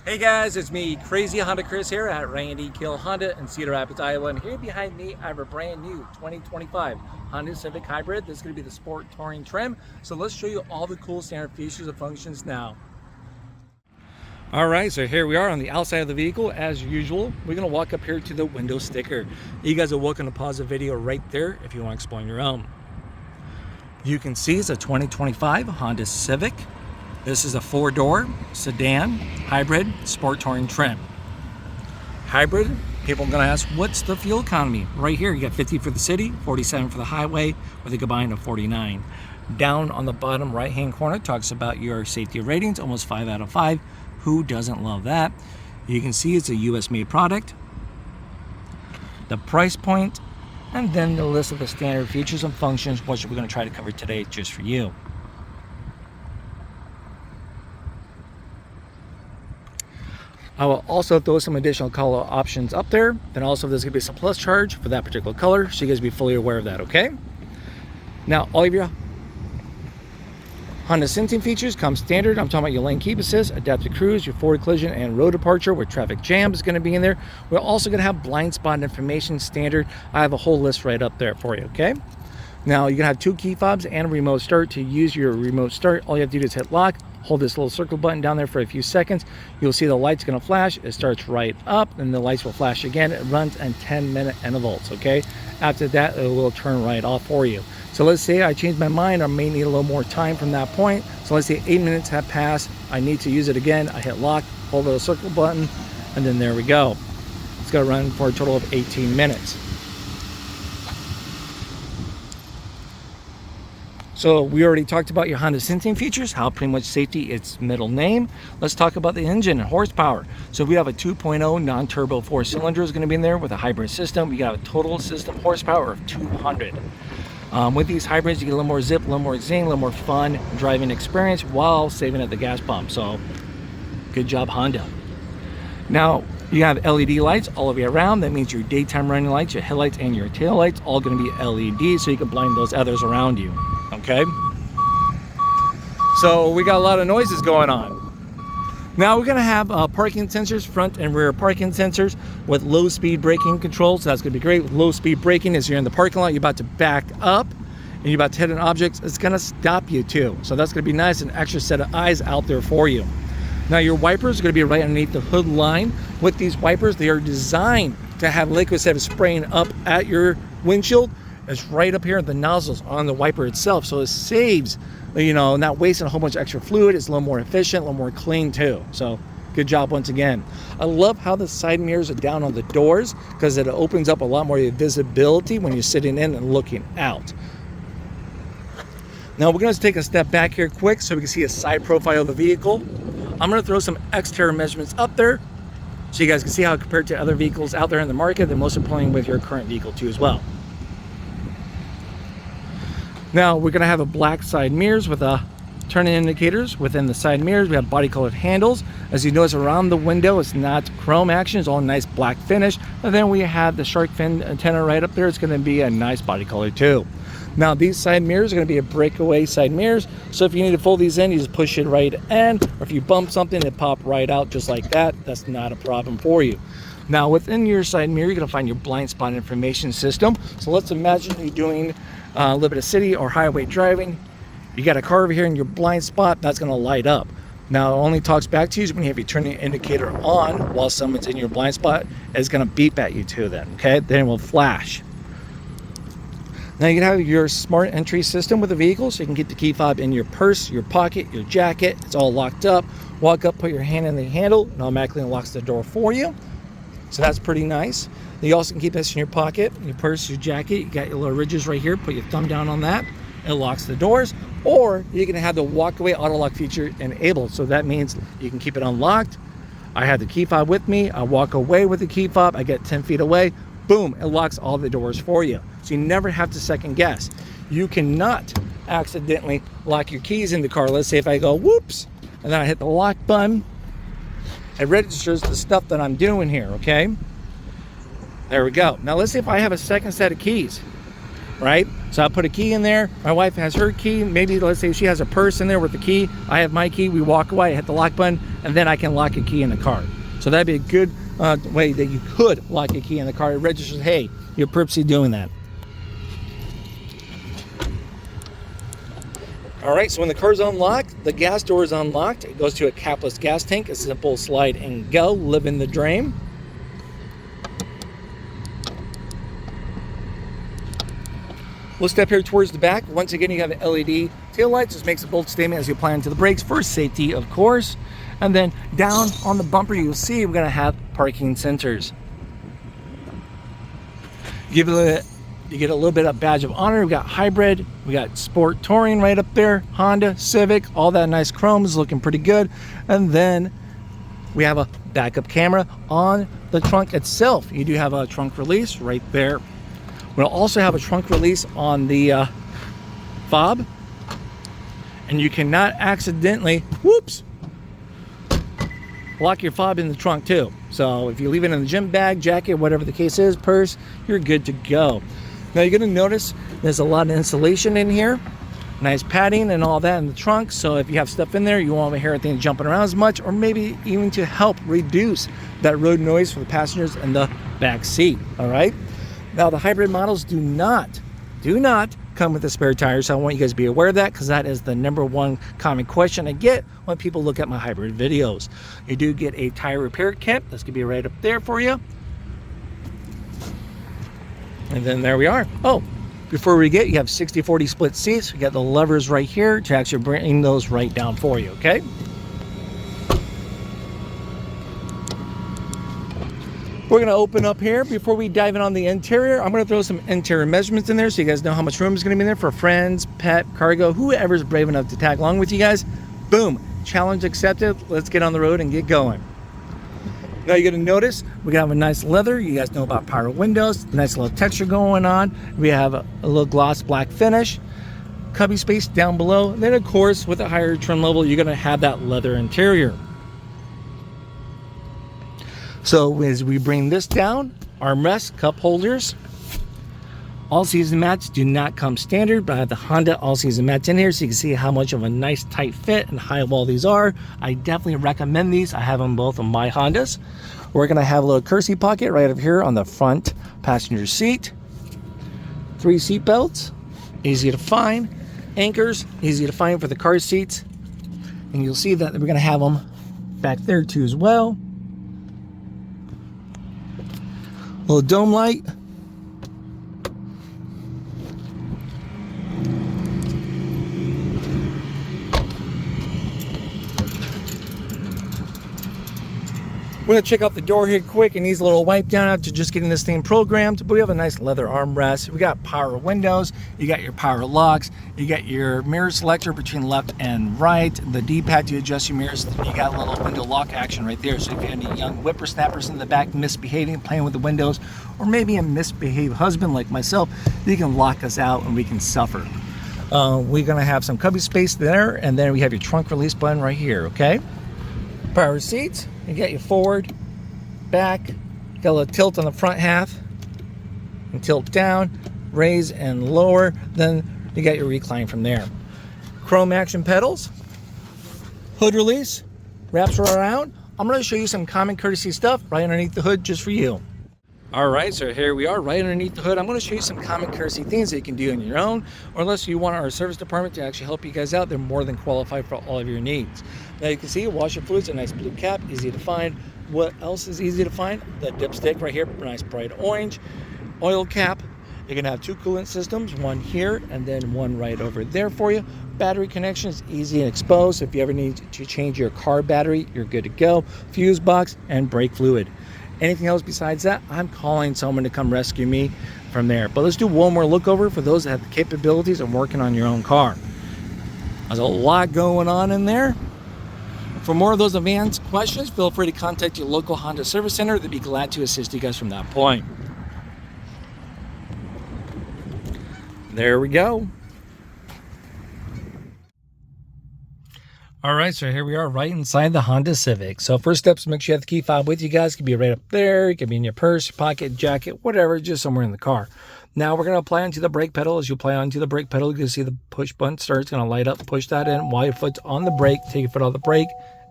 Hey guys, it's me, Crazy Honda Chris here at Randy Kuehl Honda in Cedar Rapids, Iowa. And here behind me, I have a brand new 2025 Honda Civic Hybrid. This is going to be the Sport Touring trim. So let's show you all the cool standard features and functions now. All right, so here we are on the outside of the vehicle. As usual, we're going to walk up here to the window sticker. You guys are welcome to pause the video right there if you want to explore on your own. You can see it's a 2025 Honda Civic. This is a 4-door sedan hybrid sport touring trim. Hybrid, people are going to ask, what's the fuel economy? Right here, you got 50 for the city, 47 for the highway, with a combined of 49. Down on the bottom right-hand corner talks about your safety ratings, almost 5 out of 5. Who doesn't love that? You can see it's a US-made product. The price point, and then the list of the standard features and functions, which we're going to try to cover today just for you. I will also throw some additional color options up there. Then also there's going to be some plus charge for that particular color, so you guys be fully aware of that, okay? Now, all of your Honda sensing features come standard. I'm talking about your lane keep assist, adaptive cruise, your forward collision and road departure where traffic jam is going to be in there. We're also going to have blind spot information standard. I have a whole list right up there for you, okay? Now, you're going to have 2 key fobs and a remote start. To use your remote start, all you have to do is hit lock, hold this little circle button down there for a few seconds. You'll see the light's going to flash. It starts right up, and the lights will flash again. It runs in 10-minute intervals, okay? After that, it will turn right off for you. So let's say I change my mind. I may need a little more time from that point. So let's say 8 minutes have passed. I need to use it again. I hit lock, hold the circle button, and then there we go. It's going to run for a total of 18 minutes. So we already talked about your Honda sensing features, how pretty much safety, its middle name. Let's talk about the engine and horsepower. So we have a 2.0 non-turbo 4-cylinder is going to be in there with a hybrid system. We got a total system horsepower of 200. With these hybrids, you get a little more zip, a little more zing, a little more fun driving experience while saving at the gas pump. So good job, Honda. Now, you have LED lights all the way around. That means your daytime running lights, your headlights, and your tail lights all going to be LED, so you can blind those others around you. Okay, so we got a lot of noises going on. Now we're going to have parking sensors, front and rear parking sensors with low speed braking controls. So that's going to be great. With low speed braking, as you're in the parking lot, you're about to back up and you're about to hit an object, it's going to stop you too. So that's going to be nice, an extra set of eyes out there for you. Now your wipers are going to be right underneath the hood line. With these wipers, they are designed to have liquid instead of spraying up at your windshield. It's right up here, the nozzles on the wiper itself, so it saves, you know, not wasting a whole bunch of extra fluid. It's a little more efficient, a little more clean too. So good job once again. I love how the side mirrors are down on the doors because it opens up a lot more visibility when you're sitting in and looking out. Now we're going to take a step back here quick so we can see a side profile of the vehicle. I'm going to throw some exterior measurements up there so you guys can see how it compared to other vehicles out there in the market, and most importantly with your current vehicle too as well. Now we're going to have a black side mirrors with turn-in indicators. Within the side mirrors we have body colored handles. As you notice around the window, it's not chrome action, it's all nice black finish. And then we have the shark fin antenna right up there. It's going to be a nice body color too. Now these side mirrors are going to be a breakaway side mirrors, so if you need to fold these in, you just push it right in, or if you bump something, it pop right out just like that. That's not a problem for you. Now within your side mirror, you're going to find your blind spot information system. So let's imagine you're doing a little bit of city or highway driving. You got a car over here in your blind spot, that's going to light up. Now it only talks back to you when you have your turning indicator on while someone's in your blind spot. It's going to beep at you too then, okay? Then it will flash. Now you can have your smart entry system with the vehicle, so you can keep the key fob in your purse, your pocket, your jacket. It's all locked up. Walk up, put your hand in the handle, and automatically unlocks the door for you. So that's pretty nice. You also can keep this in your pocket, your purse, your jacket. You got your little ridges right here. Put your thumb down on that. It locks the doors. Or you can have the walk-away auto lock feature enabled. So that means you can keep it unlocked. I have the key fob with me. I walk away with the key fob. I get 10 feet away. Boom, it locks all the doors for you. So you never have to second guess. You cannot accidentally lock your keys in the car. Let's say if I go whoops, and then I hit the lock button, it registers the stuff that I'm doing here, okay? There we go. Now let's say if I have a second set of keys. right? So I put a key in there. My wife has her key. Maybe let's say she has a purse in there with the key. I have my key. We walk away, I hit the lock button, and then I can lock a key in the car. So that'd be a good way that you could lock a key in the car. It registers, hey, you're purposely doing that. All right, so when the car's unlocked, the gas door is unlocked. It goes to a capless gas tank, a simple slide and go, live in the drain. We'll step here towards the back. Once again, you have the LED tail lights. This makes a bold statement as you apply into the brakes for safety, of course. And then down on the bumper, you'll see we're gonna have parking sensors. You get a little bit of badge of honor. We got hybrid, we got sport touring right up there, Honda, Civic, all that nice chrome is looking pretty good. And then we have a backup camera on the trunk itself. You do have a trunk release right there. We'll also have a trunk release on the fob, and you cannot accidentally, whoops, lock your fob in the trunk too. So if you leave it in the gym bag, jacket, whatever the case is, purse, you're good to go. Now you're going to notice there's a lot of insulation in here, nice padding and all that in the trunk. So if you have stuff in there, you won't hear anything jumping around as much, or maybe even to help reduce that road noise for the passengers in the back seat. All right. Now the hybrid models do not come with a spare tire, so I want you guys to be aware of that, because that is the #1 common question I get when people look at my hybrid videos. You do get a tire repair kit. This could be right up there for you. And then there we are. Oh, before we you have 60/40 split seats. We got the levers right here to actually bring those right down for you, okay? We're going to open up here. Before we dive in on the interior, I'm going to throw some interior measurements in there so you guys know how much room is going to be in there for friends, pet, cargo, whoever's brave enough to tag along with you guys. Boom, challenge accepted. Let's get on the road and get going. Now you're going to notice we have a nice leather. You guys know about power windows, nice little texture going on. We have a little gloss black finish, cubby space down below. And then of course, with a higher trim level, you're going to have that leather interior. So as we bring this down, armrests, cup holders, all-season mats do not come standard, but I have the Honda all-season mats in here so you can see how much of a nice tight fit and high wall these are. I definitely recommend these. I have them both on my Hondas. We're going to have a little courtesy pocket right over here on the front passenger seat. 3 seat belts, easy to find. Anchors, easy to find for the car seats. And you'll see that we're going to have them back there too as well. Little dome light. We're going to check out the door here quick. It needs a little wipe down after just getting this thing programmed. But we have a nice leather armrest. We got power windows. You got your power locks. You got your mirror selector between left and right. The D-pad to adjust your mirrors. You got a little window lock action right there. So if you have any young whippersnappers in the back misbehaving, playing with the windows, or maybe a misbehaved husband like myself, you can lock us out and we can suffer. We're going to have some cubby space there. And then we have your trunk release button right here, okay? Power seats. You got your forward, back, got a little tilt on the front half, and tilt down, raise and lower, then you got your recline from there. Chrome action pedals, hood release, wraps around. I'm going to show you some common courtesy stuff right underneath the hood just for you. All right, so here we are right underneath the hood. I'm going to show you some common courtesy things that you can do on your own, or unless you want our service department to actually help you guys out, they're more than qualified for all of your needs. Now you can see washer fluids, a nice blue cap, easy to find. What else is easy to find? The dipstick right here, nice bright orange. Oil cap. You're going to have 2 coolant systems, one here and then one right over there for you. Battery connection is easy and exposed. If you ever need to change your car battery, you're good to go. Fuse box and brake fluid. Anything else besides that, I'm calling someone to come rescue me from there. But let's do one more look over for those that have the capabilities of working on your own car. There's a lot going on in there. For more of those advanced questions, feel free to contact your local Honda service center. They'd be glad to assist you guys from that point. There we go. All right, so here we are right inside the Honda Civic. So first steps, make sure you have the key fob with you guys. It could be right up there. It could be in your purse, your pocket, jacket, whatever, just somewhere in the car. Now we're going to apply onto the brake pedal. As you apply onto the brake pedal, you can see the push button starts. It's going to light up. Push that in while your foot's on the brake. Take your foot off the brake.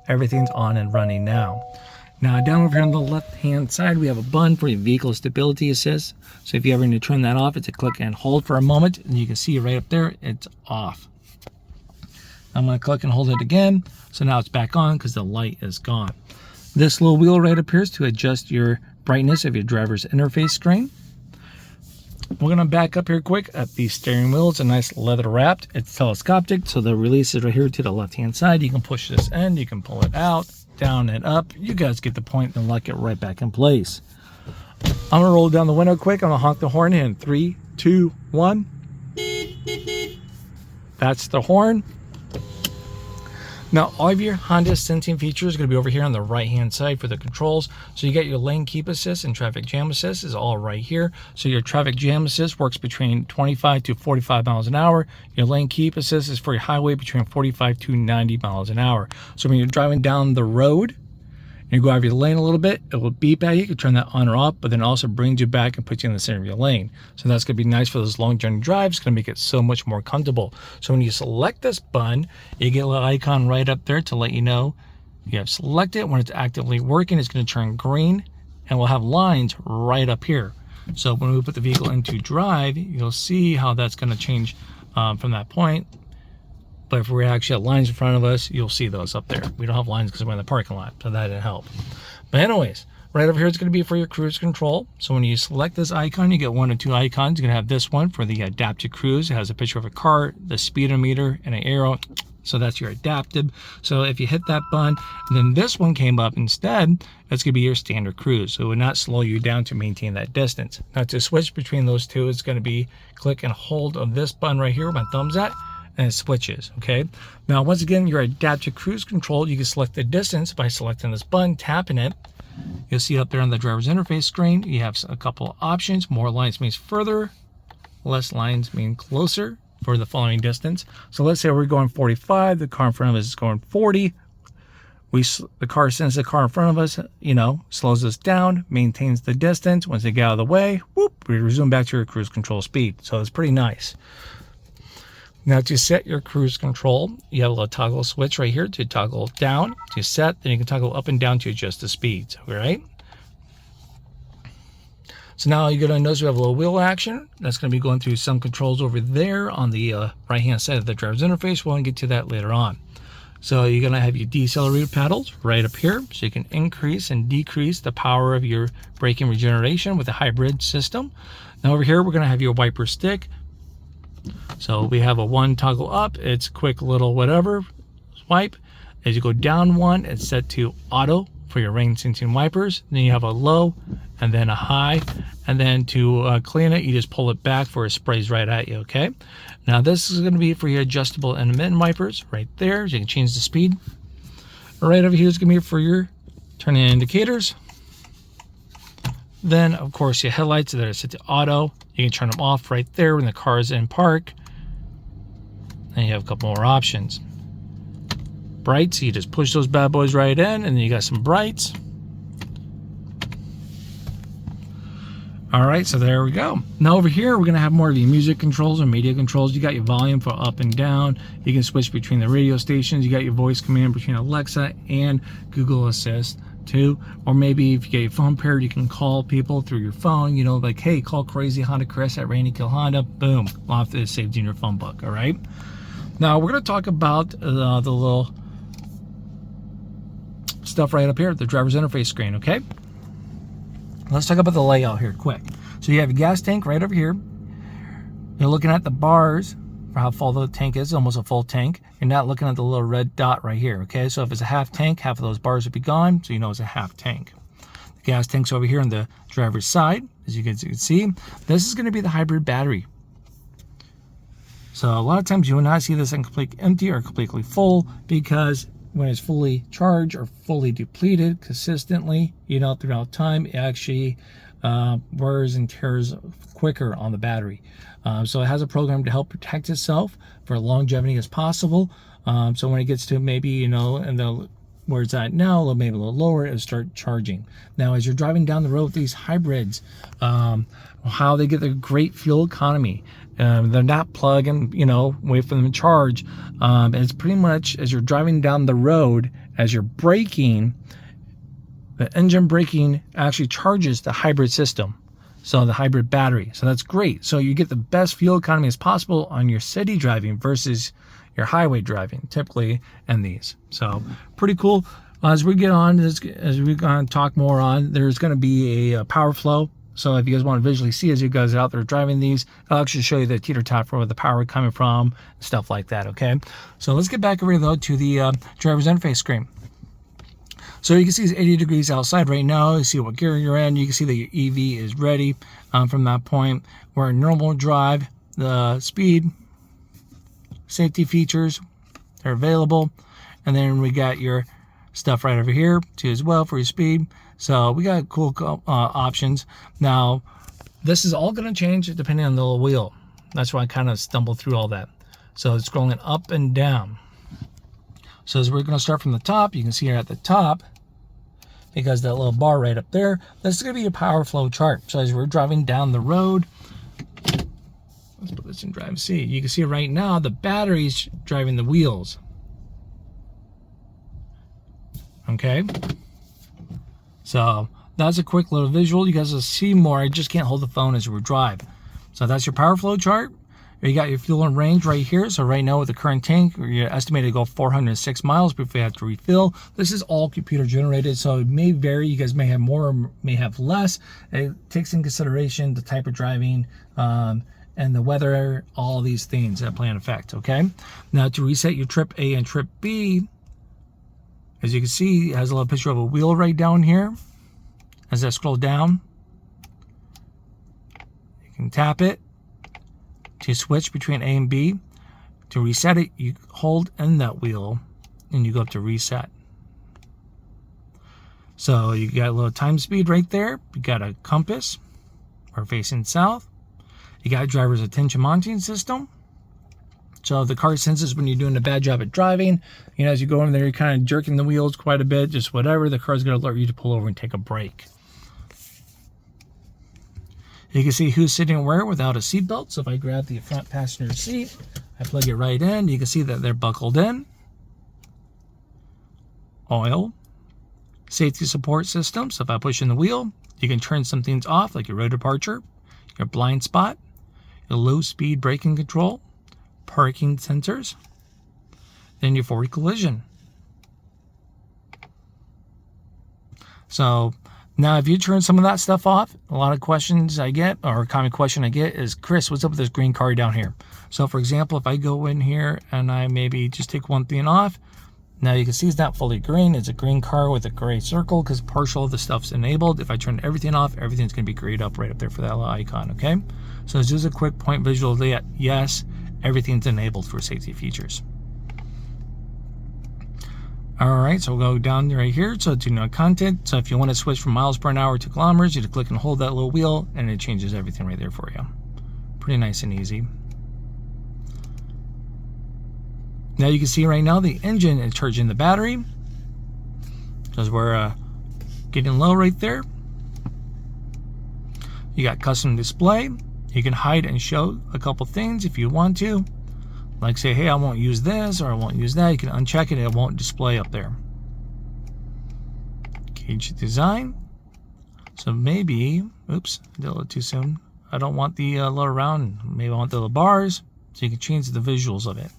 Everything's on and running now. Now down over here on the left-hand side, we have a button for your vehicle stability assist. So if you ever need to turn that off, it's a click and hold for a moment. And you can see right up there, it's off. I'm going to click and hold it again. So now it's back on because the light is gone. This little wheel right up here is to adjust your brightness of your driver's interface screen. We're going to back up here quick at the steering wheel. It's a nice leather wrapped. It's telescopic, so the release is right here to the left-hand side. You can push this in, you can pull it out, down and up. You guys get the point and lock it right back in place. I'm going to roll down the window quick. I'm going to honk the horn in 3, 2, 1. That's the horn. Now, all of your Honda sensing features are going to be over here on the right-hand side for the controls. So you got your lane keep assist and traffic jam assist is all right here. So your traffic jam assist works between 25 to 45 miles an hour. Your lane keep assist is for your highway between 45 to 90 miles an hour. So when you're driving down the road, you go out of your lane a little bit, it will beep at you. You can turn that on or off, but then also brings you back and puts you in the center of your lane. So that's going to be nice for those long journey drives. It's going to make it so much more comfortable. So when you select this button, you get a little icon right up there to let you know you have selected. When it's actively working, it's going to turn green and we'll have lines right up here. So when we put the vehicle into drive, you'll see how that's going to change from that point. But if we actually have lines in front of us, you'll see those up there. We don't have lines because we're in the parking lot, so that didn't help. But anyways, right over here, it's going to be for your cruise control. So when you select this icon, you get one or two icons. You're going to have this one for the adaptive cruise. It has a picture of a car, the speedometer, and an arrow. So that's your adaptive. So if you hit that button, and then this one came up instead, that's going to be your standard cruise. So it would not slow you down to maintain that distance. Now to switch between those two, it's going to be click and hold of this button right here where my thumb's at. And it switches, okay? Now, once again, your adaptive cruise control, you can select the distance by selecting this button, tapping it. You'll see up there on the driver's interface screen, you have a couple of options. More lines means further, less lines mean closer for the following distance. So let's say we're going 45, the car in front of us is going 40. The car sends the car in front of us, slows us down, maintains the distance. Once they get out of the way, whoop, we resume back to your cruise control speed. So it's pretty nice. Now to set your cruise control, you have a little toggle switch right here to toggle down to set, then you can toggle up and down to adjust the speeds, all right? So now you're gonna notice we have a little wheel action. That's gonna be going through some controls over there on the right-hand side of the driver's interface. We'll get to that later on. So you're gonna have your decelerator pedals right up here, so you can increase and decrease the power of your braking regeneration with a hybrid system. Now over here, we're gonna have your wiper stick. So we have a one toggle up, it's quick little whatever, swipe. As you go down one, it's set to auto for your rain sensing wipers. Then you have a low and then a high. And then to clean it, you just pull it back for it sprays right at you, okay? Now this is gonna be for your adjustable intermittent wipers right there. So you can change the speed. Right over here is gonna be for your turning indicators. Then of course your headlights that are set to auto. You can turn them off right there when the car is in park. And you have a couple more options. Brights, you just push those bad boys right in, and then you got some brights. All right, so there we go. Now over here, we're gonna have more of your music controls and media controls. You got your volume for up and down. You can switch between the radio stations. You got your voice command between Alexa and Google Assist too. Or maybe if you get your phone paired, you can call people through your phone, like, hey, call Crazy Honda Chris at Randy Kuehl Honda. Boom, off it's saved in your phone book, all right? Now we're gonna talk about the little stuff right up here, the driver's interface screen, okay? Let's talk about the layout here quick. So you have your gas tank right over here. You're looking at the bars for how full the tank is, almost a full tank. You're not looking at the little red dot right here, okay? So if it's a half tank, half of those bars would be gone, so you know it's a half tank. The gas tank's over here on the driver's side, as you can see. This is gonna be the hybrid battery. So a lot of times you will not see this in completely empty or completely full, because when it's fully charged or fully depleted consistently, throughout time, it actually wears and tears quicker on the battery. So it has a program to help protect itself for longevity as possible. So when it gets to maybe, you know, and the where it's at now, maybe a little lower, it'll start charging. Now, as you're driving down the road with these hybrids, how they get the great fuel economy. They're not plugging, you know, wait for them to charge. It's pretty much as you're driving down the road, as you're braking, the engine braking actually charges the hybrid system. So the hybrid battery. So that's great. So you get the best fuel economy as possible on your city driving versus your highway driving, typically, in these. So pretty cool. As we get on, as we're going to talk more on, there's going to be a power flow. So if you guys want to visually see as you guys are out there driving these, I'll actually show you the teeter-totter where the power coming from, stuff like that, okay? So let's get back over though to the driver's interface screen. So you can see it's 80 degrees outside right now. You see what gear you're in. You can see that your EV is ready from that point. We're in normal drive. The speed, safety features are available. And then we got your stuff right over here too as well for your speed. So we got cool options. Now, this is all going to change depending on the little wheel. That's why I kind of stumbled through all that. So it's scrolling up and down. So as we're going to start from the top, you can see here at the top, because that little bar right up there, this is going to be a power flow chart. So as we're driving down the road, let's put this in drive C. You can see right now the battery's driving the wheels. Okay. So that's a quick little visual. You guys will see more. I just can't hold the phone as we drive. So that's your power flow chart. You got your fuel and range right here. So right now with the current tank, you're estimated to go 406 miles before you have to refill. This is all computer generated, so it may vary. You guys may have more or may have less. It takes in consideration the type of driving and the weather, all these things that play in effect, okay? Now to reset your trip A and trip B, as you can see, it has a little picture of a wheel right down here. As I scroll down, you can tap it to switch between A and B. To reset it, you hold in that wheel and you go up to reset. So you got a little time speed right there. You got a compass. We're facing south. You got a driver's attention monitoring system. So the car senses when you're doing a bad job at driving. You know, as you go in there, you're kind of jerking the wheels quite a bit, just whatever. The car's going to alert you to pull over and take a break. You can see who's sitting where without a seatbelt. So if I grab the front passenger seat, I plug it right in. You can see that they're buckled in. Oil. Safety support system. So if I push in the wheel, you can turn some things off, like your road departure, your blind spot, your low speed braking control, parking sensors, then your forward collision. So now, if you turn some of that stuff off, a lot of questions I get, or a common question I get is, Chris, what's up with this green car down here? So for example, if I go in here and I maybe just take one thing off, now you can see it's not fully green. It's a green car with a gray circle because partial of the stuff's enabled. If I turn everything off, everything's going to be grayed up right up there for that little icon, okay? So it's just a quick point visual that, yes, everything's enabled for safety features. All right, so we'll go down right here. So to know content. So if you want to switch from miles per hour to kilometers, you just click and hold that little wheel and it changes everything right there for you. Pretty nice and easy. Now you can see right now the engine is charging the battery because we're getting low right there. You got custom display. You can hide and show a couple things if you want to. Like say, hey, I won't use this or I won't use that. You can uncheck it, it won't display up there. Gauge design. So maybe, oops, I did a little too soon. I don't want the little round, maybe I want the little bars. So you can change the visuals of it.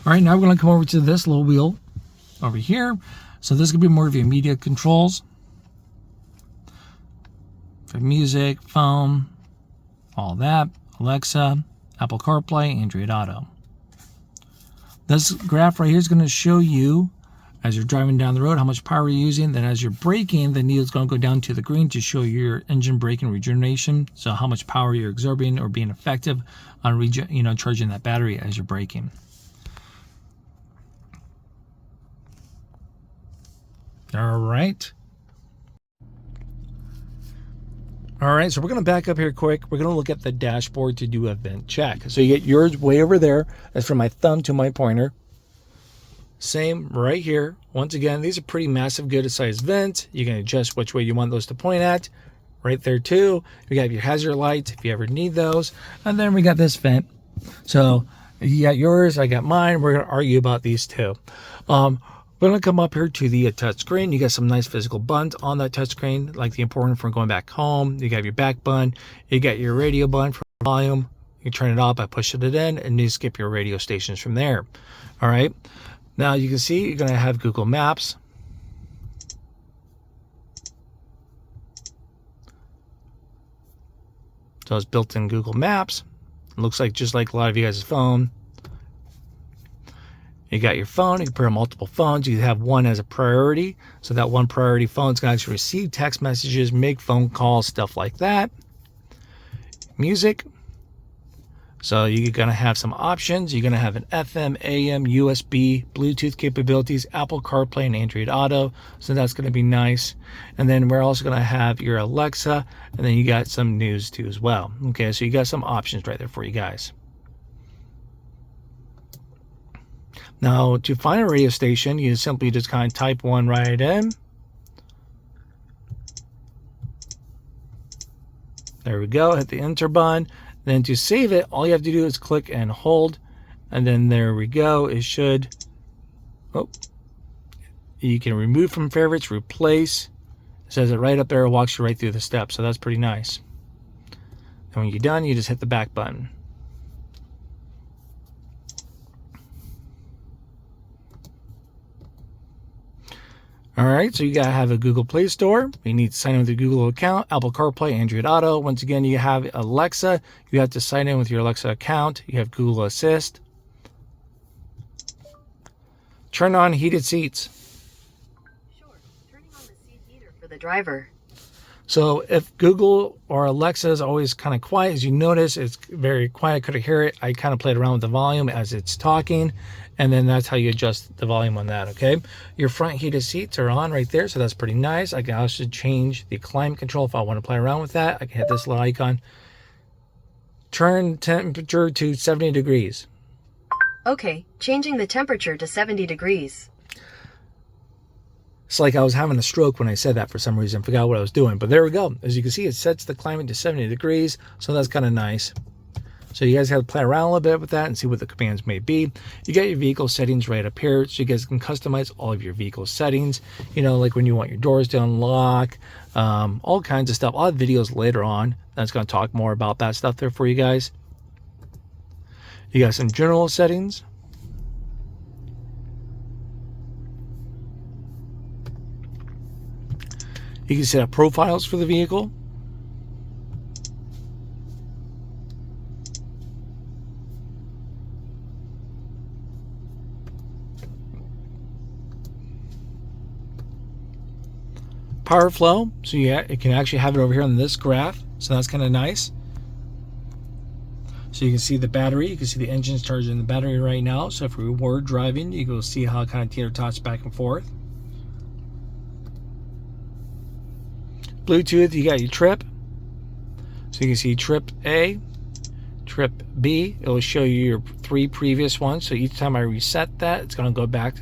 All right, now we're gonna come over to this little wheel over here. So this is gonna be more of your media controls. For music, phone, all that. Alexa, Apple CarPlay, Android Auto. This graph right here is going to show you as you're driving down the road how much power you're using. Then as you're braking, the needle is going to go down to the green to show your engine braking regeneration. So how much power you're absorbing or being effective on charging that battery as you're braking. All right. All right, so we're going to back up here quick. We're going to look at the dashboard to do a vent check. So you get yours way over there. That's from my thumb to my pointer. Same right here. Once again, these are pretty massive, good sized vents. You can adjust which way you want those to point at. Right there too. You got your hazard lights if you ever need those. And then we got this vent. So you got yours, I got mine. We're going to argue about these two. We're going to come up here to the touch screen. You got some nice physical buttons on that touch screen, like the important for going back home. You got your back button. You got your radio button for volume. You can turn it off by pushing it in, and you skip your radio stations from there. All right. Now you can see you're going to have Google Maps. So it's built in Google Maps. It looks like just like a lot of you guys' phone. You got your phone. You can put on multiple phones. You have one as a priority. So that one priority phone is going to actually receive text messages, make phone calls, stuff like that. Music. So you're going to have some options. You're going to have an FM, AM, USB, Bluetooth capabilities, Apple CarPlay, and Android Auto. So that's going to be nice. And then we're also going to have your Alexa. And then you got some news too as well. Okay, so you got some options right there for you guys. Now, to find a radio station, you simply just kind of type one right in. There we go. Hit the enter button. Then to save it, all you have to do is click and hold. And then there we go. It should... Oh. You can remove from favorites, replace. It says it right up there. It walks you right through the steps. So that's pretty nice. And when you're done, you just hit the back button. All right, so you gotta have a Google Play Store. You need to sign in with your Google account, Apple CarPlay, Android Auto. Once again, you have Alexa. You have to sign in with your Alexa account. You have Google Assist. Turn on heated seats. Sure, turning on the seat heater for the driver. So if Google or Alexa is always kind of quiet, as you notice, it's very quiet. I couldn't hear it. I kind of played around with the volume as it's talking. And then that's how you adjust the volume on that, okay? Your front heated seats are on right there, so that's pretty nice. I can also change the climate control if I want to play around with that. I can hit this little icon. Turn temperature to 70 degrees. Okay, changing the temperature to 70 degrees. It's like I was having a stroke when I said that for some reason. Forgot what I was doing. But there we go. As you can see, it sets the climate to 70 degrees, so that's kind of nice. So you guys have to play around a little bit with that and see what the commands may be. You got your vehicle settings right up here, so you guys can customize all of your vehicle settings. You know, like when you want your doors to unlock, all kinds of stuff. I'll have videos later on that's going to talk more about that stuff there for you guys. You got some general settings. You can set up profiles for the vehicle. Power flow, so yeah, it can actually have it over here on this graph, so that's kind of nice. So you can see the battery, you can see the engine's charging the battery right now. So if we were driving, you can see how it kind of teeter-tots back and forth. Bluetooth, you got your trip. So you can see trip A, trip B. It will show you your 3 previous ones. So each time I reset that, it's going to go back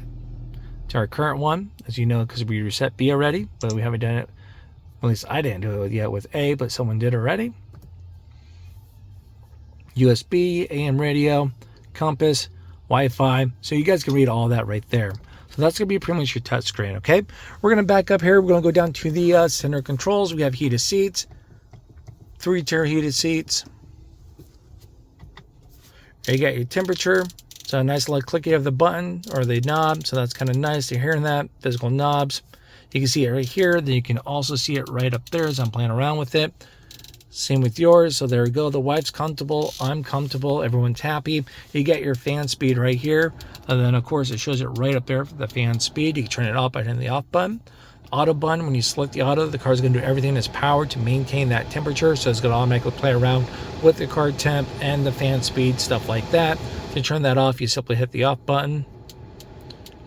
to our current one, as you know, because we reset B already, but we haven't done it. At least I didn't do it yet with A, but someone did already. USB, AM radio, compass, Wi-Fi. So you guys can read all that right there. So that's going to be pretty much your touch screen, okay? We're going to back up here. We're going to go down to the center controls. We have heated seats, 3-tier heated seats. There you got your temperature. So a nice little clicky of the button or the knob. So that's kind of nice. You're hearing that. Physical knobs. You can see it right here. Then you can also see it right up there as I'm playing around with it. Same with yours. So there we go. The wife's comfortable. I'm comfortable. Everyone's happy. You get your fan speed right here. And then, of course, it shows it right up there for the fan speed. You can turn it off by hitting the off button. Auto button, when you select the auto, the car is going to do everything in its power to maintain that temperature. So it's going to automatically play around with the car temp and the fan speed, stuff like that. To turn that off, you simply hit the off button.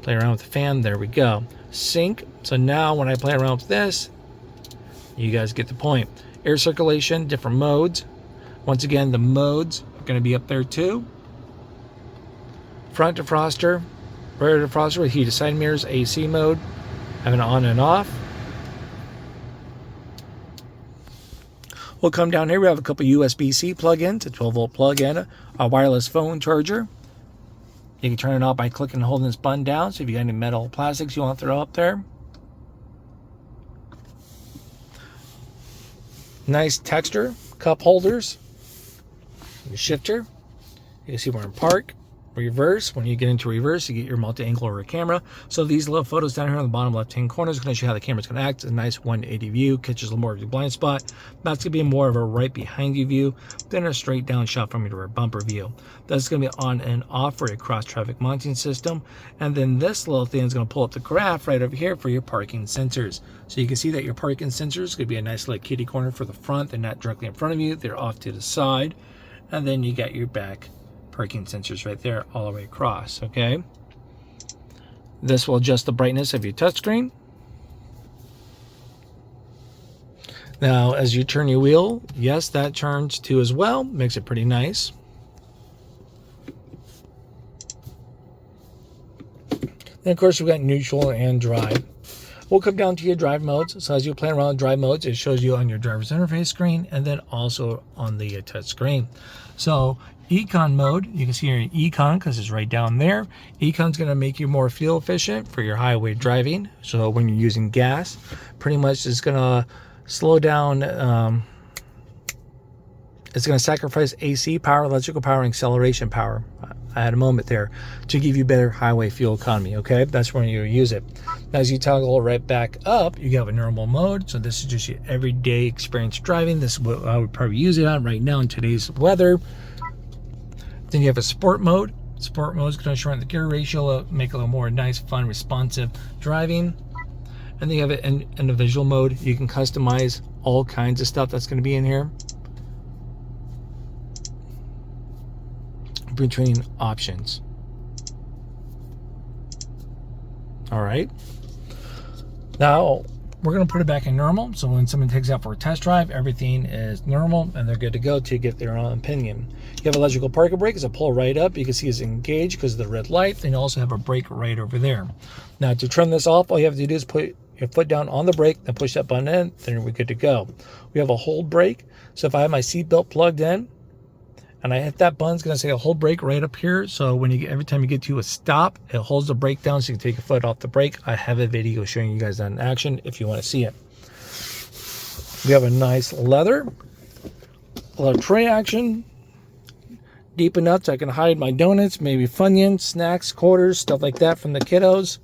Play around with the fan. There we go. Sync. So now when I play around with this, you guys get the point. air circulation, different modes. Once again, the modes are going to be up there too. Front defroster, rear defroster with heated side mirrors, AC mode, having it on and off. We'll come down here. We have a couple USB-C plug-ins, a 12-volt plug-in, a wireless phone charger. You can turn it off by clicking and holding this button down. So if you got any metal plastics you want to throw up there. Nice texture, cup holders, your shifter. You can see we're in park, reverse. When you get into reverse, you get your multi-angle over camera. So these little photos down here on the bottom left-hand corner is going to show you how the camera's going to act. It's a nice 180 view, catches a little more of your blind spot. That's going to be more of a right behind you view than a straight down shot from your rear bumper view. That's going to be on and off for your cross-traffic monitoring system. And then this little thing is going to pull up the graph right over here for your parking sensors. So you can see that your parking sensors could be a nice little kitty corner for the front. They're not directly in front of you. They're off to the side. And then you got your back parking sensors right there all the way across, okay? This will adjust the brightness of your touchscreen. Now, as you turn your wheel, yes, that turns too as well. Makes it pretty nice. And of course, we've got neutral and drive. We'll come down to your drive modes. So as you play around with drive modes, it shows you on your driver's interface screen and then also on the touch screen. So Econ mode, you can see here in Econ because it's right down there. Econ's going to make you more fuel efficient for your highway driving. So when you're using gas, pretty much it's going to slow down. It's going to sacrifice AC power, electrical power, and acceleration power. I had a moment there to give you better highway fuel economy. Okay, that's when you use it. Now, as you toggle right back up, you have a normal mode. So this is just your everyday experience driving. This is what I would probably use it on right now in today's weather. Then you have a sport mode. Sport mode is going to shorten the gear ratio, make it a little more nice, fun, responsive driving. And then you have it in the visual mode. You can customize all kinds of stuff that's going to be in here. Between options. All right. Now we're going to put it back in normal. So when someone takes it out for a test drive, everything is normal and they're good to go to get their own opinion. You have electrical parking brake. It's a pull right up. You can see it's engaged because of the red light. Then you also have a brake right over there. Now to turn this off, all you have to do is put your foot down on the brake, then push that button in, then we're good to go. We have a hold brake. So if I have my seatbelt plugged in, and I hit that button, it's going to say a hold brake right up here. So when you every time you get to a stop, it holds the brake down so you can take your foot off the brake. I have a video showing you guys that in action if you want to see it. We have a nice leather, a little tray action, deep enough so I can hide my donuts, maybe Funyuns, snacks, quarters, stuff like that from the kiddos.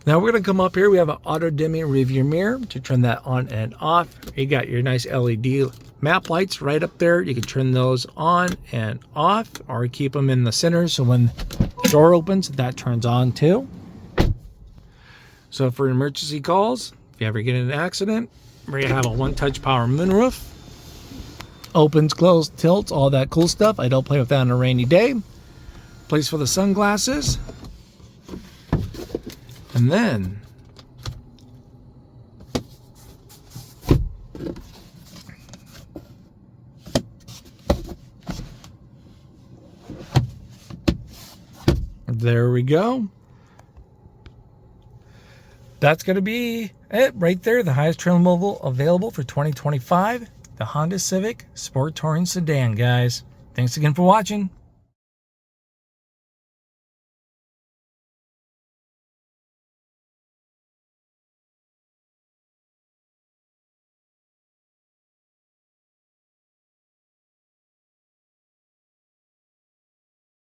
Now we're going to come up here. We have an auto dimming rearview mirror to turn that on and off. You got your nice LED map lights right up there. You can turn those on and off or keep them in the center so when the door opens, that turns on too. So for emergency calls, if you ever get in an accident, we have a one-touch power moonroof. Opens, closed, tilts, all that cool stuff. I don't play with that on a rainy day. Place for the sunglasses. And then there we go. That's going to be it right there. The highest trim level available for 2025. The Honda Civic Sport Touring Sedan, guys. Thanks again for watching.